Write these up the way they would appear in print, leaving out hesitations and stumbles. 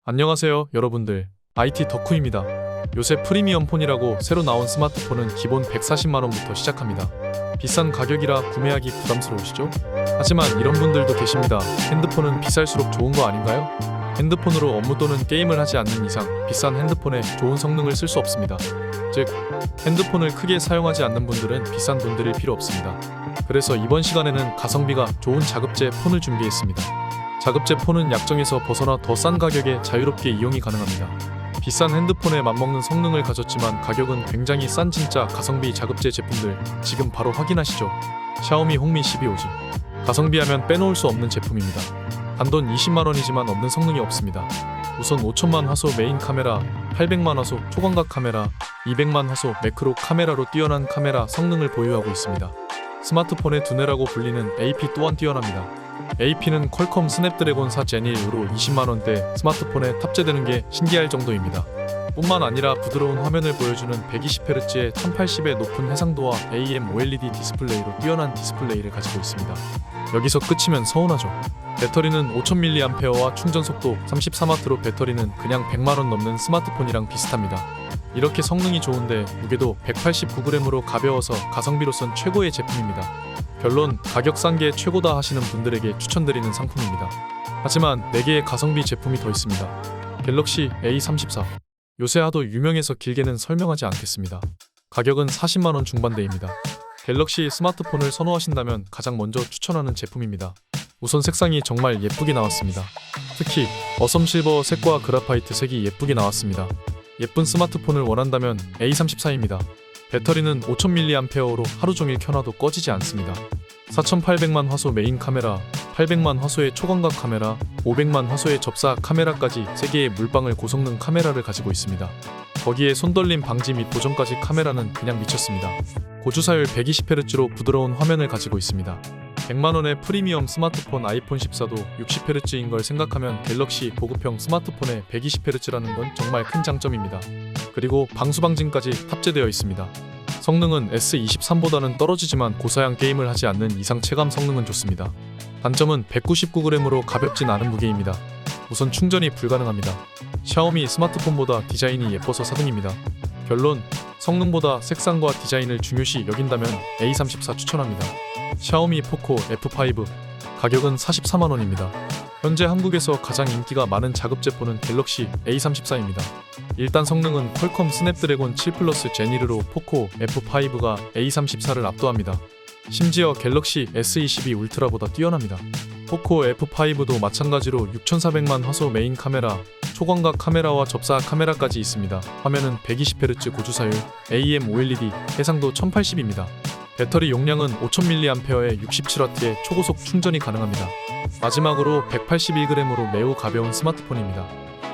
안녕하세요 여러분들, IT 덕후입니다. 요새 프리미엄 폰이라고 새로 나온 스마트폰은 기본 140만원부터 시작합니다. 비싼 가격이라 구매하기 부담스러우시죠? 하지만 이런 분들도 계십니다. 핸드폰은 비쌀수록 좋은 거 아닌가요? 핸드폰으로 업무 또는 게임을 하지 않는 이상 비싼 핸드폰에 좋은 성능을 쓸 수 없습니다. 즉, 핸드폰을 크게 사용하지 않는 분들은 비싼 돈 들일 필요 없습니다. 그래서 이번 시간에는 가성비가 좋은 자급제 폰을 준비했습니다. 자급제 폰은 약정에서 벗어나 더 싼 가격에 자유롭게 이용이 가능합니다. 비싼 핸드폰에 맞먹는 성능을 가졌지만 가격은 굉장히 싼 진짜 가성비 자급제 제품들 지금 바로 확인하시죠. 샤오미 홍미 12호지. 가성비하면 빼놓을 수 없는 제품입니다. 단돈 20만원이지만 없는 성능이 없습니다. 우선 5천만 화소 메인 카메라, 800만 화소 초광각 카메라, 200만 화소 매크로 카메라로 뛰어난 카메라 성능을 보유하고 있습니다. 스마트폰의 두뇌라고 불리는 AP 또한 뛰어납니다. AP는 퀄컴 스냅드래곤 4 제니1로 20만원대 스마트폰에 탑재되는 게 신기할 정도입니다. 뿐만 아니라 부드러운 화면을 보여주는 120Hz의 1080의 높은 해상도와 AM OLED 디스플레이로 뛰어난 디스플레이를 가지고 있습니다. 여기서 끝이면 서운하죠. 배터리는 5000mAh와 충전 속도 33W로 배터리는 그냥 100만원 넘는 스마트폰이랑 비슷합니다. 이렇게 성능이 좋은데 무게도 189g으로 가벼워서 가성비로선 최고의 제품입니다. 결론, 가격 싼 게 최고다 하시는 분들에게 추천드리는 상품입니다. 하지만 4개의 가성비 제품이 더 있습니다. 갤럭시 A34. 요새 하도 유명해서 길게는 설명하지 않겠습니다. 가격은 40만원 중반대입니다. 갤럭시 스마트폰을 선호하신다면 가장 먼저 추천하는 제품입니다. 우선 색상이 정말 예쁘게 나왔습니다. 특히 어섬 실버 색과 그라파이트 색이 예쁘게 나왔습니다. 예쁜 스마트폰을 원한다면 A34입니다. 배터리는 5000mAh로 하루 종일 켜놔도 꺼지지 않습니다. 4800만 화소 메인 카메라, 800만 화소의 초광각 카메라, 500만 화소의 접사 카메라까지 3개의 물방울 고성능 카메라를 가지고 있습니다. 거기에 손떨림 방지 및 보정까지 카메라는 그냥 미쳤습니다. 고주사율 120Hz로 부드러운 화면을 가지고 있습니다. 100만원의 프리미엄 스마트폰 아이폰 14도 60Hz인 걸 생각하면 갤럭시 보급형 스마트폰에 120Hz라는 건 정말 큰 장점입니다. 그리고 방수방진까지 탑재되어 있습니다. 성능은 S23보다는 떨어지지만 고사양 게임을 하지 않는 이상 체감 성능은 좋습니다. 단점은 199g으로 가볍진 않은 무게입니다. 우선 충전이 불가능합니다. 샤오미 스마트폰보다 디자인이 예뻐서 4등입니다. 결론, 성능보다 색상과 디자인을 중요시 여긴다면 A34 추천합니다. 샤오미 포코 F5. 가격은 44만원입니다. 현재 한국에서 가장 인기가 많은 자급제 폰은 갤럭시 A34입니다. 일단 성능은 퀄컴 스냅드래곤 7 플러스 제니1로 포코 F5가 A34를 압도합니다. 심지어 갤럭시 S22 울트라보다 뛰어납니다. 포코 F5도 마찬가지로 6400만 화소 메인 카메라, 초광각 카메라와 접사 카메라까지 있습니다. 화면은 120Hz 고주사율, AM OLED, 해상도 1080입니다. 배터리 용량은 5000mAh에 67W의 초고속 충전이 가능합니다. 마지막으로 181g으로 매우 가벼운 스마트폰입니다.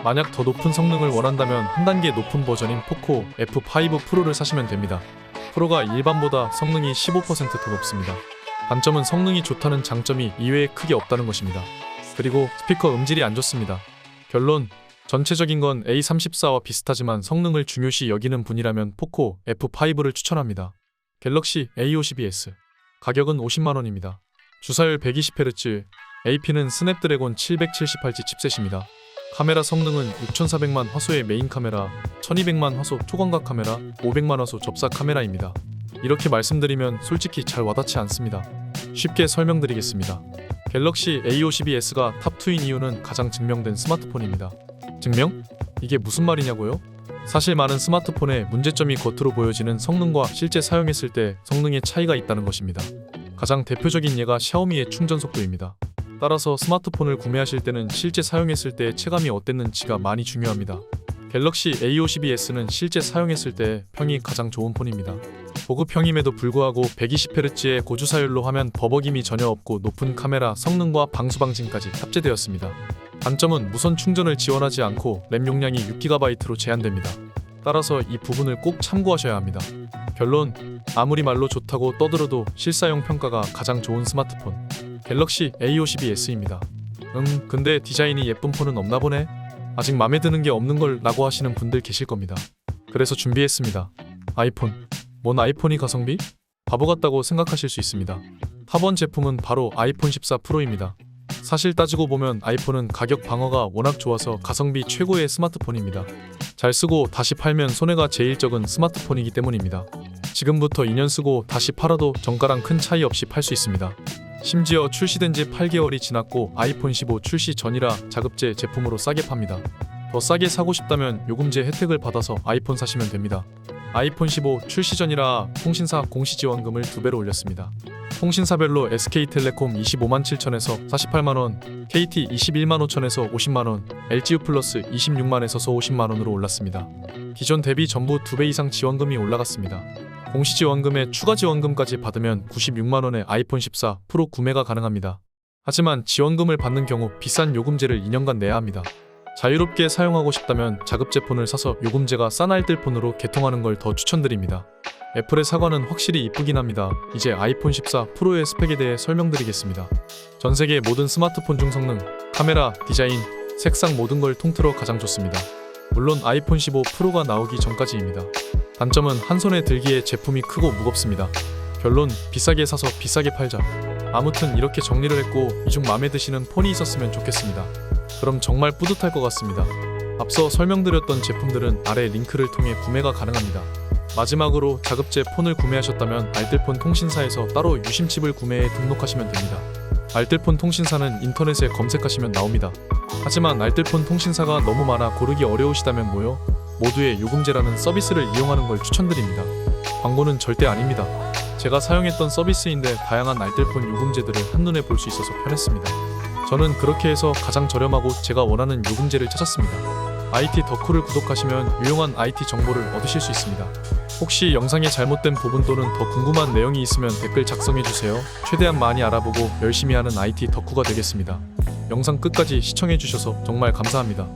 만약 더 높은 성능을 원한다면 한 단계 높은 버전인 포코 F5 프로를 사시면 됩니다. 프로가 일반보다 성능이 15% 더 높습니다. 단점은 성능이 좋다는 장점이 이외에 크게 없다는 것입니다. 그리고 스피커 음질이 안 좋습니다. 결론, 전체적인 건 A34와 비슷하지만 성능을 중요시 여기는 분이라면 포코 F5를 추천합니다. 갤럭시 A52s. 가격은 50만원입니다. 주사율 120Hz, AP는 스냅드래곤 778G 칩셋입니다. 카메라 성능은 6400만 화소의 메인 카메라, 1200만 화소 초광각 카메라, 500만 화소 접사 카메라입니다. 이렇게 말씀드리면 솔직히 잘 와닿지 않습니다. 쉽게 설명드리겠습니다. 갤럭시 A52s가 탑2인 이유는 가장 증명된 스마트폰입니다. 증명? 이게 무슨 말이냐고요? 사실 많은 스마트폰의 문제점이 겉으로 보여지는 성능과 실제 사용했을 때 성능의 차이가 있다는 것입니다. 가장 대표적인 예가 샤오미의 충전 속도입니다. 따라서 스마트폰을 구매하실 때는 실제 사용했을 때의 체감이 어땠는지가 많이 중요합니다. 갤럭시 A52s는 실제 사용했을 때 평이 가장 좋은 폰입니다. 보급형임에도 불구하고 120Hz의 고주사율로 화면 버벅임이 전혀 없고 높은 카메라 성능과 방수방진까지 탑재되었습니다. 단점은 무선 충전을 지원하지 않고 램 용량이 6GB로 제한됩니다. 따라서 이 부분을 꼭 참고하셔야 합니다. 결론, 아무리 말로 좋다고 떠들어도 실사용 평가가 가장 좋은 스마트폰 갤럭시 A52s입니다. 근데 디자인이 예쁜 폰은 없나 보네? 아직 맘에 드는 게 없는 걸 라고 하시는 분들 계실 겁니다. 그래서 준비했습니다. 아이폰. 뭔 아이폰이 가성비? 바보 같다고 생각하실 수 있습니다. 탑1 제품은 바로 아이폰 14 프로입니다. 사실 따지고 보면 아이폰은 가격 방어가 워낙 좋아서 가성비 최고의 스마트폰입니다. 잘 쓰고 다시 팔면 손해가 제일 적은 스마트폰이기 때문입니다. 지금부터 2년 쓰고 다시 팔아도 정가랑 큰 차이 없이 팔 수 있습니다. 심지어 출시된 지 8개월이 지났고 아이폰 15 출시 전이라 자급제 제품으로 싸게 팝니다. 더 싸게 사고 싶다면 요금제 혜택을 받아서 아이폰 사시면 됩니다. 아이폰 15 출시 전이라 통신사 공시지원금을 2배로 올렸습니다. 통신사별로 SK텔레콤 25만 7천에서 48만 원, KT 21만 5천에서 50만 원, LGU 플러스 26만에서 50만 원으로 올랐습니다. 기존 대비 전부 2배 이상 지원금이 올라갔습니다. 공시지원금에 추가 지원금까지 받으면 96만 원에 아이폰 14 프로 구매가 가능합니다. 하지만 지원금을 받는 경우 비싼 요금제를 2년간 내야 합니다. 자유롭게 사용하고 싶다면 자급제폰을 사서 요금제가 싼 알뜰폰으로 개통하는 걸 더 추천드립니다. 애플의 사과는 확실히 이쁘긴 합니다. 이제 아이폰 14 프로의 스펙에 대해 설명드리겠습니다. 전 세계 모든 스마트폰 중 성능, 카메라, 디자인, 색상 모든 걸 통틀어 가장 좋습니다. 물론 아이폰 15 프로가 나오기 전까지입니다. 단점은 한 손에 들기에 제품이 크고 무겁습니다. 결론, 비싸게 사서 비싸게 팔자. 아무튼 이렇게 정리를 했고 이 중 마음에 드시는 폰이 있었으면 좋겠습니다. 그럼 정말 뿌듯할 것 같습니다. 앞서 설명드렸던 제품들은 아래 링크를 통해 구매가 가능합니다. 마지막으로 자급제 폰을 구매하셨다면 알뜰폰 통신사에서 따로 유심칩을 구매해 등록하시면 됩니다. 알뜰폰 통신사는 인터넷에 검색하시면 나옵니다. 하지만 알뜰폰 통신사가 너무 많아 고르기 어려우시다면 모두의 요금제라는 서비스를 이용하는 걸 추천드립니다. 광고는 절대 아닙니다. 제가 사용했던 서비스인데 다양한 알뜰폰 요금제들을 한눈에 볼 수 있어서 편했습니다. 저는 그렇게 해서 가장 저렴하고 제가 원하는 요금제를 찾았습니다. IT 덕후를 구독하시면 유용한 IT 정보를 얻으실 수 있습니다. 혹시 영상의 잘못된 부분 또는 더 궁금한 내용이 있으면 댓글 작성해주세요. 최대한 많이 알아보고 열심히 하는 IT 덕후가 되겠습니다. 영상 끝까지 시청해주셔서 정말 감사합니다.